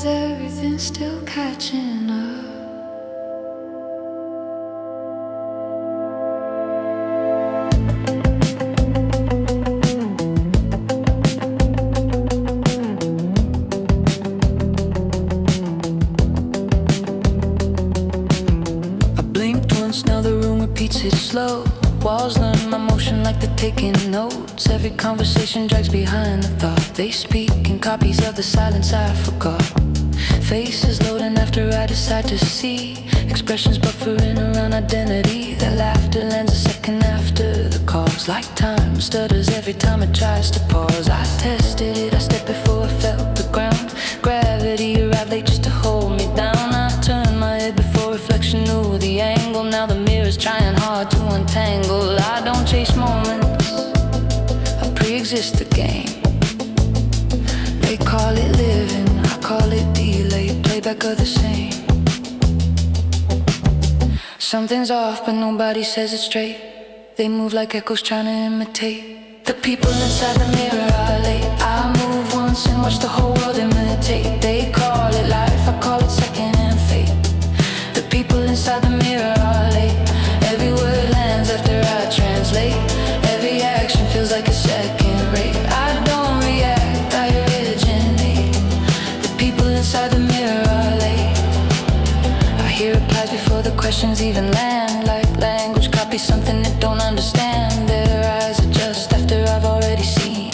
is everything still catching up? Now the room repeats it slow. Walls learn my motion like they're taking notes. Every conversation drags behind the thought. They speak in copies of the silence I forgot. Faces loading after I decide to see. Expressions buffering around identity. Their laughter lands a second after the cause. Like time stutters every time it tries to pause. I tested it, I stepped before I felt the ground. Gravity arrived late just to hold me down. I turned my head before reflection knew the angle. Now the mirror's trying hard to untangle. I don't chase moments, I pre-exist the game. They call it living, I call it delayed. Playback of the same. Something's off but nobody says it straight. They move like echoes trying to imitate. The people inside the mirror are late. I move once and watch the whole world imitate. They call it life, I call it second-hand fate. The people inside the mirror are late. Every word lands after I translate. Every action feels like a second rate. I don't react, I originate. The people inside the mirror are late. I hear replies before the questions even land. Like language copies something it don't understand. Their eyes adjust after I've already seen.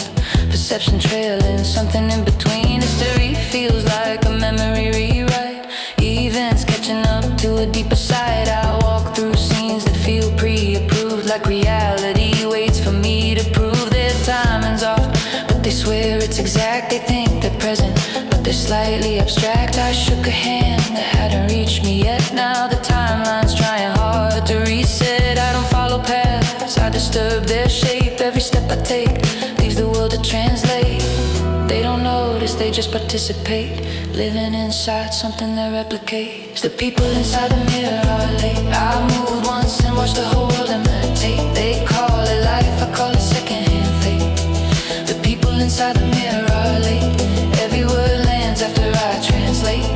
Perception trailing, something in between. History feels like a memory rewrite. Events catching up to a deeper side. I walk through scenes that feel pre-approved. Like reality waits for me to prove their timing's off, but they swear it's exact. They think they're present, but they're slightly abstract. I shook a hand that hadn't reached me yet. Now the timeline's trying hard to reset. I don't follow paths, I disturb their shape. Every step I take leaves the world to translate. They don't notice, they just participate. Living inside something that replicates. The people inside the mirror are late. I moved once and watched the whole world imitate. They call it life, I call it second-hand fate. The people inside the mirror are late. Every word lands after I translate.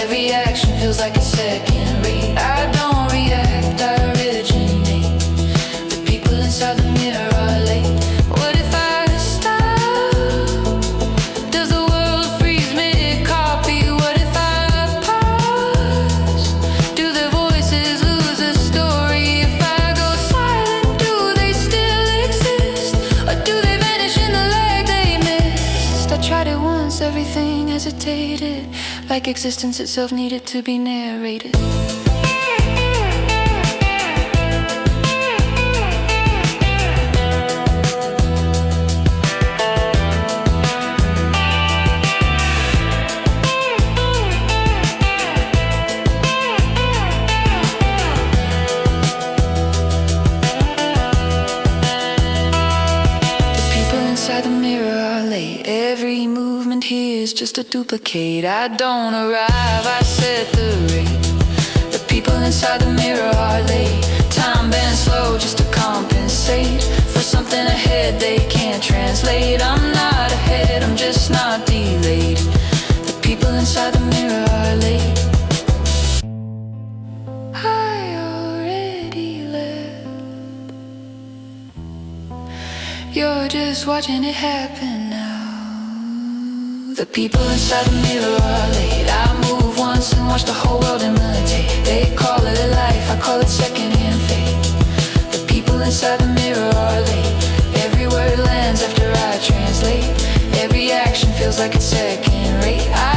Every action feels like a second rate. I don't react, I originate. The people inside the mirror are late. What if I stop? Does the world freeze mid-copy? What if I pause? Do their voices lose the story? If I go silent, do they still exist? Or do they vanish in the lag they missed? I tried it once, everything hesitated. Like existence itself needed to be narrated. Inside the mirror are late. Every movement here is just a duplicate. I don't arrive, I set the rate. The people inside the mirror are late. Time bends slow just to compensate for something ahead they can't translate. I'm not ahead, I'm just not delayed. The people inside the mirror are late. I already left. You're just watching it happen now. The people inside the mirror are late. I move once and watch the whole world imitate. They call it a life, I call it second-hand fate. The people inside the mirror are late. Every word lands after I translate. Every action feels like it's second rate. I